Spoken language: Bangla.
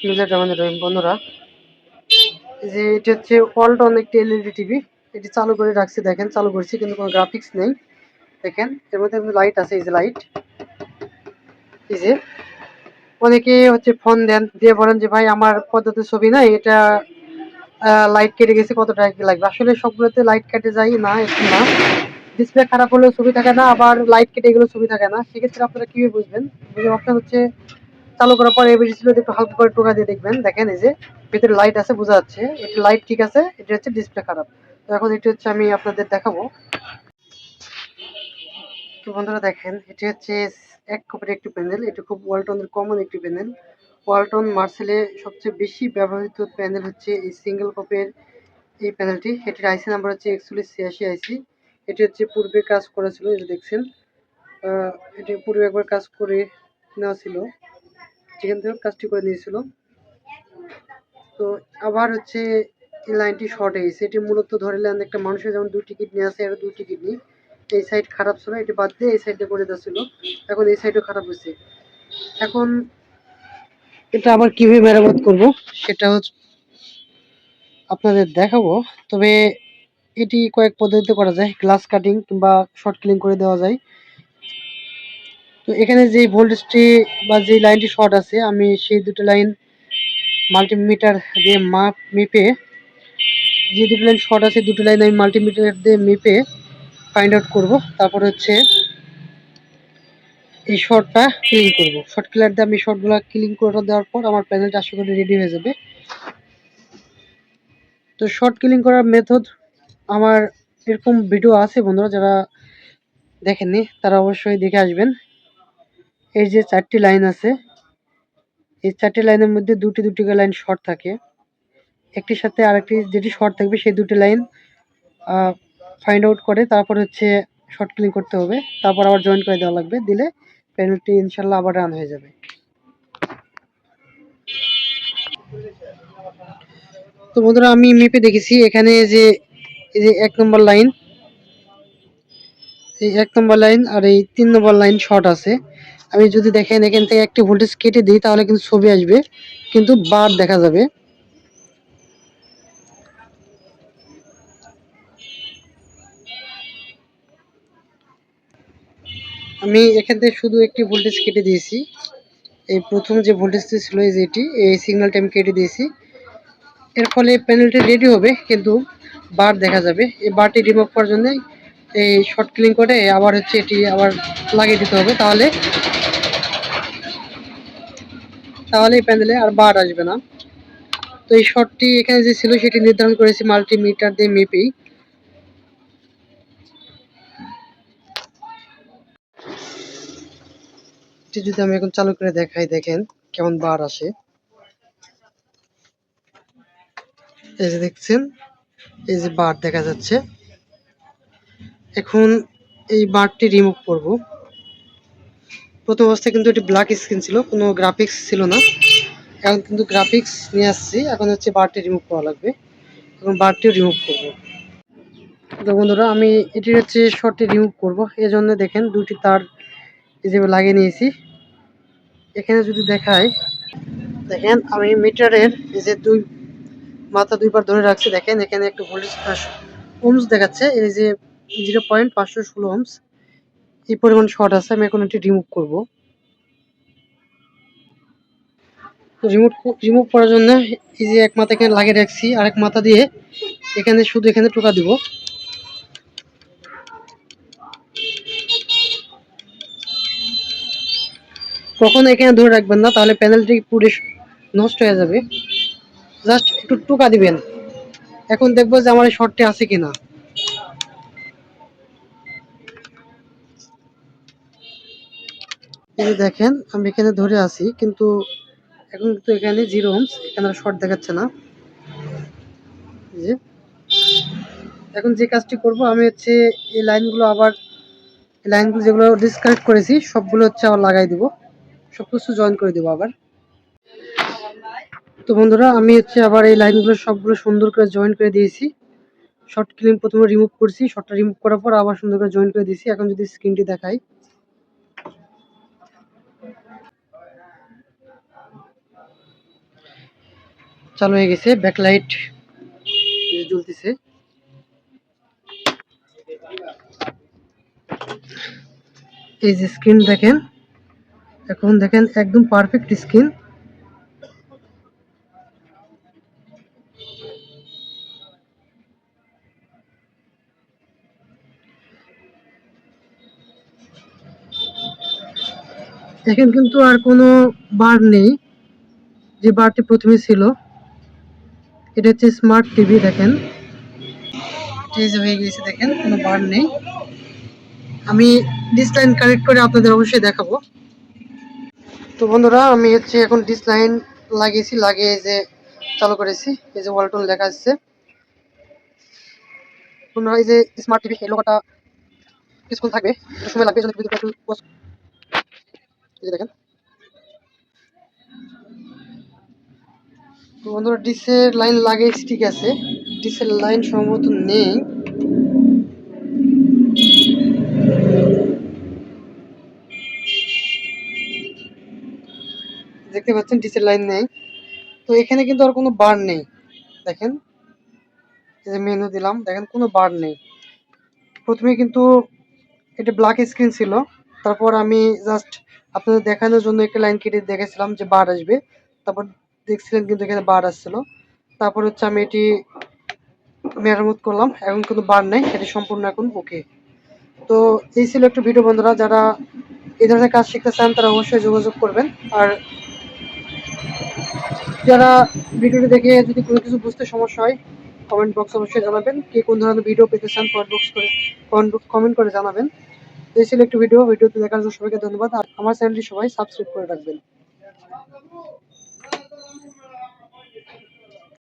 বন্ধুরা, যে এটা হচ্ছে ওয়ালটন একটি এলইডি টিভি। এটি চালু করে রাখছি, দেখেন চালু করছি কিন্তু কোনো গ্রাফিক্স নেই। দেখেন এর মধ্যে লাইট আছে, এই যে লাইট, এই যে অনেকে হচ্ছে ফোন দেন দিয়ে বলেন যে ভাই আমার পদ্ধতির ছবি নাই, এটা লাইট কেটে গেছে, কত টাকা কি লাগবে। আসলে সবগুলোতে লাইট কেটে যায় না, এরকম না। ডিসপ্লে খারাপ হলেও ছবি থাকে না, আবার লাইট কেটে গেলেও ছবি থাকে না। সেক্ষেত্রে আপনারা কিভাবে বুঝবেন? বুঝে অপশন হচ্ছে চালু করার পর এবিসি ছিল একটু হালকা করে টোকা দিয়ে দেখবেন, দেখেন এই যে ভিতরে লাইট আছে, বোঝা যাচ্ছে এটা লাইট ঠিক আছে, এটা হচ্ছে ডিসপ্লে খারাপ। তো এখন এটা হচ্ছে আমি আপনাদের দেখাবো। তো বন্ধুরা দেখেন, এটি হচ্ছে এক কপির একটি প্যানেল। এটা খুব ওয়ালটনের কমন একটি প্যানেল। ওয়ালটন মার্সেলে সবচেয়ে বেশি ব্যবহৃত প্যানেল হচ্ছে এই সিঙ্গেল কপের এই প্যানেলটি। এটির আইসি নাম্বার হচ্ছে 4186 আইসি। এটি হচ্ছে পূর্বে কাজ করেছিল, এই যে দেখছেন, এটি পূর্বে একবার কাজ করে নেওয়া ছিল, যেখান থেকে কাজটি করে নিয়েছিল। তো আবার হচ্ছে এই লাইনটি শর্ট হয়ে গেছে। এটি মূলত ধরে নেন একটা মানুষের যেমন দুটি কিডনি আছে, আর দুটি কিডনি, এই সাইড খারাপ ছিল, এটি বাদ দিয়ে এই সাইডে করে দেওয়া ছিল। এখন এই সাইডও খারাপ হয়েছে। এখন এটা আবার কিভাবে মেরামত করব সেটা হচ্ছে আপনাদের দেখাবো। তবে এটি কয়েক পদ্ধতিতে করা যায়, গ্লাস কাটিং কিংবা শর্ট ক্লিন করে দেওয়া যায়। তো এখানে যে ভোল্টেজটি বা যে লাইনটি শর্ট আছে, আমি সেই দুটো লাইন মাল্টিমিটার দিয়ে মেপে, যে দুটো লাইন শর্ট আছে দুটো লাইন আমি মাল্টিমিটার দিয়ে মেপে ফাইন্ড আউট করবো। তারপর হচ্ছে এই শর্টটা ক্লিন করব। শর্ট ক্লিনার দিয়ে আমি শর্টগুলো ক্লিন করে দেওয়ার পর আমার প্যানেলটা আশা করি রেডি হয়ে যাবে। তো শর্ট ক্লিন করার মেথড আমার এরকম ভিডিও আছে বন্ধুরা, যারা দেখেননি তারা অবশ্যই দেখে আসবেন। এই যে চারটি লাইন আছে, এই চারটি লাইনের মধ্যে দুটি করে লাইন শর্ট থাকে, একটির সাথে আরেকটি যেটি শর্ট থাকবে সেই দুটি লাইন ফাইন্ড আউট করে তারপর হচ্ছে শর্ট ক্লিন করতে হবে, তারপর আবার জয়েন করে দেওয়া লাগবে, দিলে প্যানেলটি ইনশাল্লাহ আবার রান হয়ে যাবে। তো বন্ধুরা আমি মেপে দেখেছি, এখানে যে এই যে 1 নম্বর লাইন, এই 1 নম্বর লাইন আর এই 3 নম্বর লাইন শর্ট আছে। আমি যদি দেখেন এখান থেকে একটি ভোল্টেজ কেটে দিই তাহলে কিন্তু ছবি আসবে, কিন্তু বার দেখা যাবে। আমি এখান থেকে শুধু একটি ভোল্টেজ কেটে দিয়েছি, এই প্রথম যে ভোল্টেজটি ছিল এই যেটি, এই সিগন্যালটা আমি কেটে দিয়েছি। এর ফলে প্যানেলটি রেডি হবে কিন্তু বার দেখা যাবে। এই বারটি রিমুভ করার জন্য এই শর্ট ক্লিন করে আবার হচ্ছে এটি আবার লাগিয়ে দিতে হবে, তাহলে এই প্যানেলে আর বার আসবে না। তো এই শর্টটি এখানে যে ছিল সেটি নির্ধারণ করেছি মাল্টিমিটার দিয়ে মেপেই। যদি আমি এখন চালু করে দেখাই, দেখেন কেমন বার আসে। এই যে দেখছেন, এই যে বার দেখা যাচ্ছে। এখন এই বারটি রিমুভ করব। প্রথম অবস্থায় কিন্তু এটি ব্ল্যাক স্ক্রিন ছিল, কোনো গ্রাফিক্স ছিল না। এখন কিন্তু গ্রাফিক্স নিয়ে আসছি, এখন হচ্ছে বারটি রিমুভ করা লাগবে। এখন বারটিও রিমুভ করব। তো বন্ধুরা আমি এটির হচ্ছে শর্টটি রিমুভ করব, এই জন্য দেখেন দুটি তার হিসেবে লাগিয়ে নিয়েছি। এখানে যদি দেখাই, দেখেন আমি মিটারের এই যে দুই মাথা দুইবার ধরে রাখছি, দেখেন এখানে একটু ভোল্টেজ ওমস দেখাচ্ছে, এই যে 0.516 ওমস, এই পরিমাণ শর্ট আছে। আমি এখন এটি রিমুভ করব। তো রিমুভ করার জন্য এই যে এক মাথা এখানে লাগিয়ে রাখছি, আরেক মাথা দিয়ে এখানে শুধু এখানে টোকা দিব। কখনো এখানে ধরে রাখবেন না, তাহলে প্যানেলটি পুরো নষ্ট হয়ে যাবে। জাস্ট একটু টোকা দিবেন। এখন দেখবো যে আমার এই শর্টটি আছে কিনা। এই যে দেখেন আমি এখানে ধরে আছি, কিন্তু এখন কিন্তু এখানে 0 ওহমস, এখানে শর্ট দেখাচ্ছে না। যে এখন যে কাজটি করব, আমি হচ্ছে এই লাইনগুলো আবার, এই লাইনগুলো যেগুলো ডিসকানেক্ট করেছি সবগুলো হচ্ছে আবার লাগাই দিব, সব কিছু জয়েন করে দেবো আবার। তো বন্ধুরা আমি হচ্ছে আবার এই লাইনগুলো সবগুলো সুন্দর করে জয়েন করে দিয়েছি। শর্ট ক্লিন প্রথমে রিমুভ করছি, শর্টটা রিমুভ করার পর আবার সুন্দর করে জয়েন করে দিয়েছি। এখন যদি স্ক্রিনটি দেখাই, চালু হয়ে গেছে, ব্যাকলাইট জ্বলতেছে। এই যে স্ক্রিন দেখেন, এখন দেখেন একদম পারফেক্ট স্ক্রিন। এখন কিন্তু আর কোনো বার নেই, যে বারটি প্রথমে ছিল। এটা হচ্ছে স্মার্ট টিভি। দেখেন চেঞ্জ হয়ে গেছে, দেখেন কোনো বার নেই। আমি ডিস লাইন কানেক্ট করে আপনাদের অবশ্যই দেখাবো। তো বন্ধুরা, আমি হচ্ছে এখন ডিস লাইন লাগিয়েছি, লাগিয়ে যে চালু করেছি। এই যে ওয়ালটন লেখা আসছে। আপনারা এই যে স্মার্ট টিভি, এই লোগোটা কিছুক্ষণ থাকবে, একটু সময় লাগবে, এজন্য ভিডিওটা একটু এই যে দেখেন। তো বন্ধুরা, ডিসের লাইন লাগিয়েছি, ঠিক আছে। ডিসের লাইন সম্ভবত নেই। দেখতে পাচ্ছেন ডিসের লাইন নেই। তো এখানে কিন্তু আর কোনো বার নেই। দেখেন এই যে মেনু দিলাম, দেখেন কোনো বার নেই। প্রথমে কিন্তু এটা ব্ল্যাক স্ক্রিন ছিল, তারপর আমি জাস্ট আপনাদের দেখানোর জন্য একটা লাইন কেটে দেখেছিলাম যে বার আসবে, তারপর দেখছিলেন কিন্তু এখানে বার আসছিল। তারপর হচ্ছে আমি এটি মেরামত করলাম, এখন কোনো বার নেই, এটি সম্পূর্ণ এখন ওকে। তো এই ছিল একটা ভিডিও বন্ধুরা, যারা এই ধরনের কাজ শিখতে চান তারা অবশ্যই যোগাযোগ করবেন। আর যারা ভিডিওটি দেখে যদি কোনো কিছু বুঝতে সমস্যা হয়, কমেন্ট বক্সে অবশ্যই জানাবেন। কে কোন ধরনের ভিডিও পেতে চান কমেন্ট করে জানাবেন। এই ছিল একটু ভিডিওটি দেখার জন্য সবাইকে ধন্যবাদ। আর আমার চ্যানেলটি সবাই সাবস্ক্রাইব করে রাখবেন।